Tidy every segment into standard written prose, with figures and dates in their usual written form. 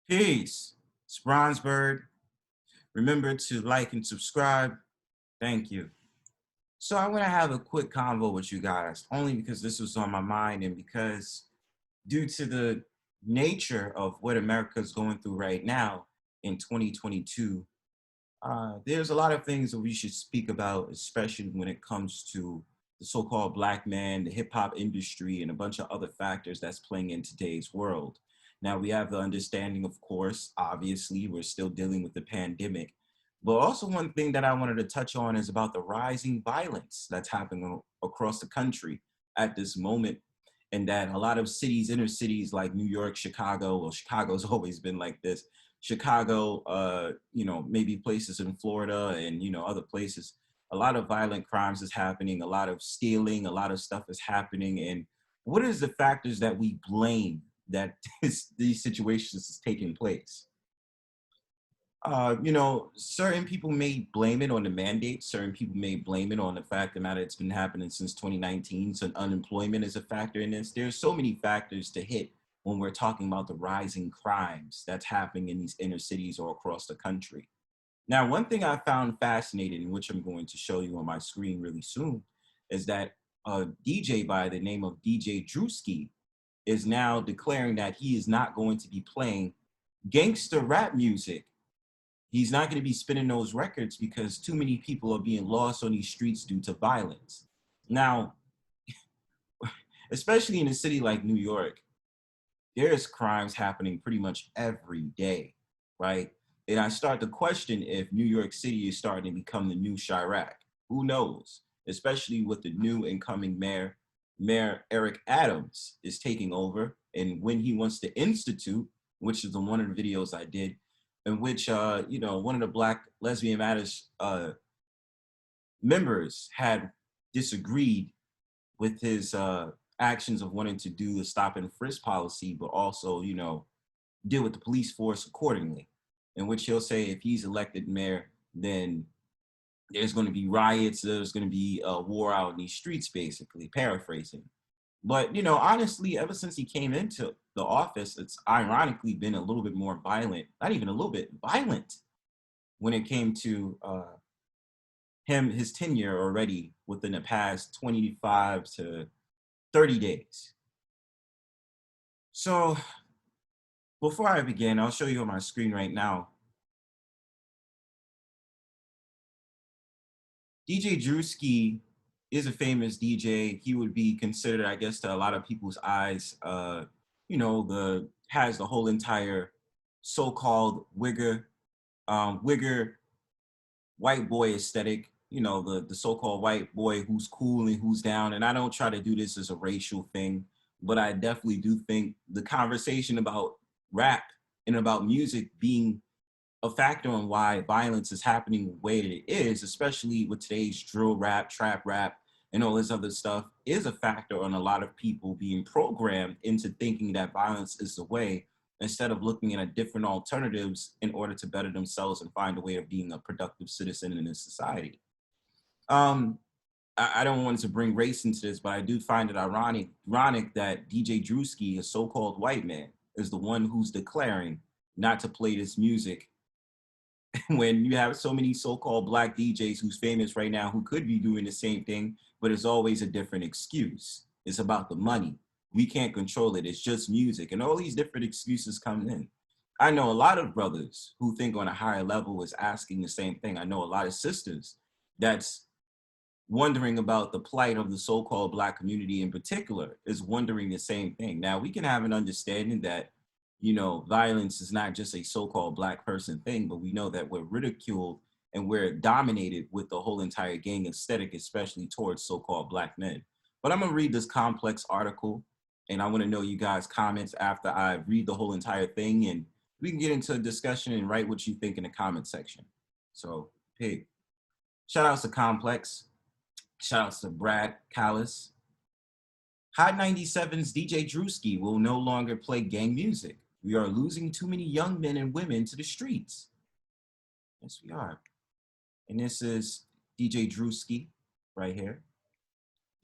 Peace. It's Bronzebird. Remember to like and subscribe. Thank you. So I want to have a quick convo with you guys, only because this was on my mind and because due to the nature of what America is going through right now in 2022, there's a lot of things that we should speak about, especially when it comes to the so-called black man, the hip hop industry, and a bunch of other factors that's playing in today's world. Now we have the understanding, of course, obviously, we're still dealing with the pandemic. But also one thing that I wanted to touch on is about the rising violence that's happening across the country at this moment. And that a lot of cities, inner cities like New York, Chicago, well, Chicago's always been like this, Chicago, maybe places in Florida and, other places, a lot of violent crimes is happening, a lot of stealing, a lot of stuff is happening. And what is the factors that we blame that these situations is taking place? Certain people may blame it on the mandate. Certain people may blame it on the fact of the matter it's been happening since 2019. So unemployment is a factor in this. There's so many factors to hit when we're talking about the rising crimes that's happening in these inner cities or across the country. Now, one thing I found fascinating, which I'm going to show you on my screen really soon, is that a DJ by the name of DJ Drewski is now declaring that he is not going to be playing gangster rap music. He's not going to be spinning those records because too many people are being lost on these streets due to violence. Now, especially in a city like New York, there's crimes happening pretty much every day, right? And I start to question if New York City is starting to become the new Chirac. Who knows? Especially with the new incoming Mayor Eric Adams is taking over, and when he wants to institute, which is the one of the videos I did, in which one of the Black Lesbian Matters members had disagreed with his actions of wanting to do the stop and frisk policy, but also deal with the police force accordingly. In which he'll say if he's elected mayor, then there's going to be riots, there's going to be a war out in these streets, basically paraphrasing. But honestly, ever since he came into the office, it's ironically been a little bit more violent, not even a little bit violent, when it came to his tenure already within the past 25 to 30 days. So before I begin, I'll show you on my screen right now. DJ Drewski is a famous DJ. He would be considered, I guess, to a lot of people's eyes, has the whole entire so-called wigger white boy aesthetic. The so-called white boy who's cool and who's down. And I don't try to do this as a racial thing, but I definitely do think the conversation about rap and about music being a factor on why violence is happening the way that it is, especially with today's drill rap, trap rap, and all this other stuff, is a factor on a lot of people being programmed into thinking that violence is the way, instead of looking at different alternatives in order to better themselves and find a way of being a productive citizen in this society. Um, I don't want to bring race into this, but I do find it ironic that DJ Drewski, a so-called white man, is the one who's declaring not to play this music when you have so many so-called black DJs who's famous right now who could be doing the same thing, but it's always a different excuse. It's about the money. We can't control it. It's just music. And all these different excuses come in. I know a lot of brothers who think on a higher level is asking the same thing. I know a lot of sisters that's wondering about the plight of the so-called black community in particular is wondering the same thing. Now we can have an understanding that violence is not just a so-called black person thing, but we know that we're ridiculed and we're dominated with the whole entire gang aesthetic, especially towards so-called black men. But I'm gonna read this complex article, and I wanna know you guys' comments after I read the whole entire thing, and we can get into a discussion and write what you think in the comment section. So, hey, shout outs to Complex, shout outs to Brad Callis. Hot 97's DJ Drewski will no longer play gang music. We are losing too many young men and women to the streets. Yes, we are. And this is DJ Drewski right here.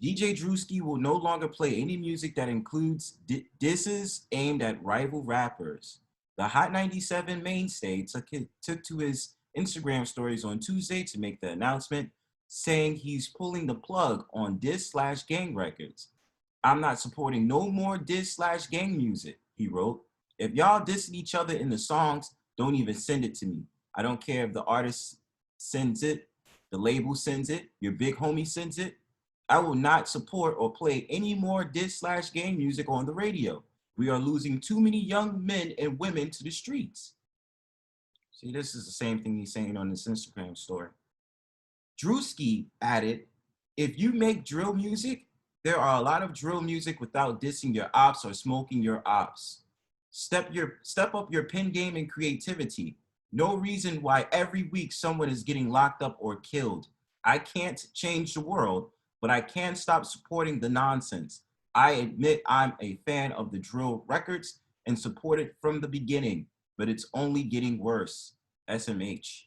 DJ Drewski will no longer play any music that includes disses aimed at rival rappers. The Hot 97 mainstay took to his Instagram stories on Tuesday to make the announcement, saying he's pulling the plug on diss/gang records. I'm not supporting no more diss/gang music, he wrote. If y'all dissing each other in the songs, don't even send it to me. I don't care if the artist sends it, the label sends it, your big homie sends it. I will not support or play any more diss/gang music on the radio. We are losing too many young men and women to the streets. See, this is the same thing he's saying on his Instagram story. Drewski added, if you make drill music, there are a lot of drill music without dissing your ops or smoking your ops. Step up your pen game and creativity. No reason why every week someone is getting locked up or killed. I can't change the world, but I can stop supporting the nonsense. I admit I'm a fan of the drill records and support it from the beginning, but it's only getting worse. SMH.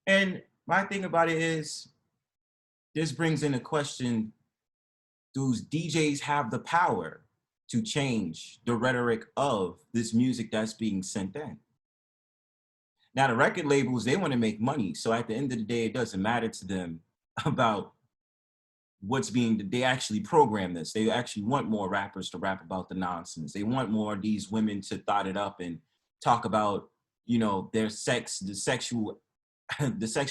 And my thing about it is, this brings in a question, do DJs have the power to change the rhetoric of this music that's being sent in? Now, the record labels, they want to make money. So at the end of the day, it doesn't matter to them about what's being, they actually program this. They actually want more rappers to rap about the nonsense. They want more of these women to thought it up and talk about, you know, their sex, the sexual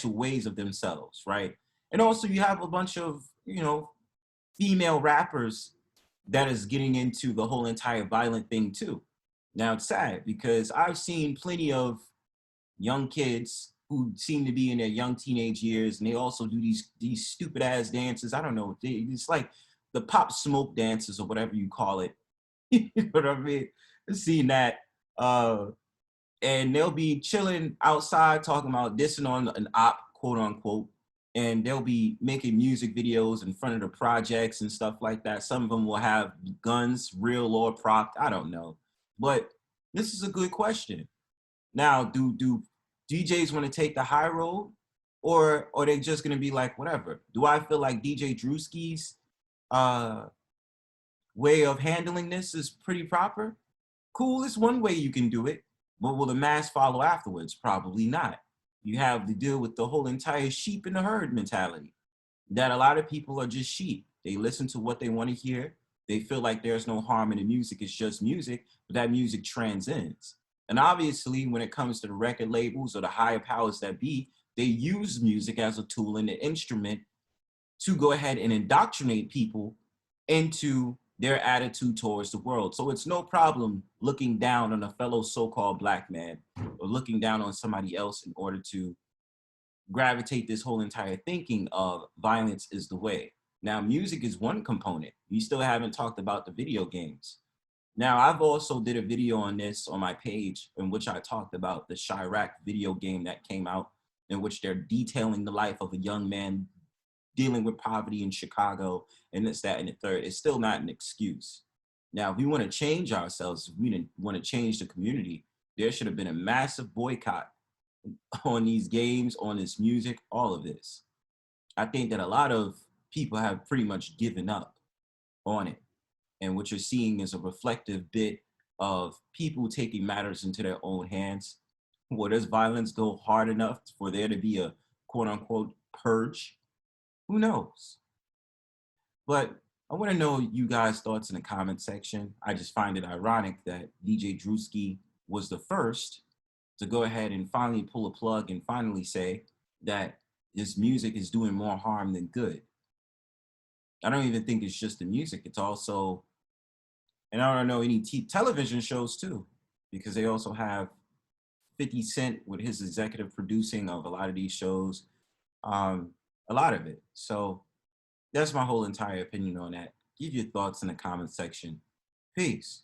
ways of themselves, right? And also you have a bunch of, you know, female rappers that is getting into the whole entire violent thing too. Now it's sad because I've seen plenty of young kids who seem to be in their young teenage years, and they also do these stupid ass dances. I don't know, it's like the pop smoke dances or whatever you call it. You know what I mean? I've seen that. And they'll be chilling outside talking about dissing on an op, quote unquote, and they'll be making music videos in front of the projects and stuff like that. Some of them will have guns, real or propped, I don't know. But this is a good question. Now, do DJs want to take the high road, or are they just going to be like, whatever? Do I feel like DJ Drewski's way of handling this is pretty proper? Cool, it's one way you can do it. But will the mass follow afterwards? Probably not. You have to deal with the whole entire sheep in the herd mentality, that a lot of people are just sheep. They listen to what they want to hear. They feel like there's no harm in the music. It's just music, but that music transcends. And obviously, when it comes to the record labels or the higher powers that be, they use music as a tool and an instrument to go ahead and indoctrinate people into their attitude towards the world. So it's no problem looking down on a fellow so-called black man or looking down on somebody else in order to gravitate this whole entire thinking of violence is the way. Now, music is one component. We still haven't talked about the video games. Now, I've also did a video on this on my page in which I talked about the Chirac video game that came out, in which they're detailing the life of a young man dealing with poverty in Chicago, and this, that, and the third. It's still not an excuse. Now, if we want to change ourselves, if we want to change the community, there should have been a massive boycott on these games, on this music, all of this. I think that a lot of people have pretty much given up on it. And what you're seeing is a reflective bit of people taking matters into their own hands. Well, does violence go hard enough for there to be a quote unquote purge? Who knows? But I want to know you guys' thoughts in the comment section. I just find it ironic that DJ Drewski was the first to go ahead and finally pull a plug and finally say that this music is doing more harm than good. I don't even think it's just the music. It's also, and I don't know, any television shows too, because they also have 50 Cent with his executive producing of a lot of these shows, a lot of it. So that's my whole entire opinion on that. Give your thoughts in the comment section. Peace.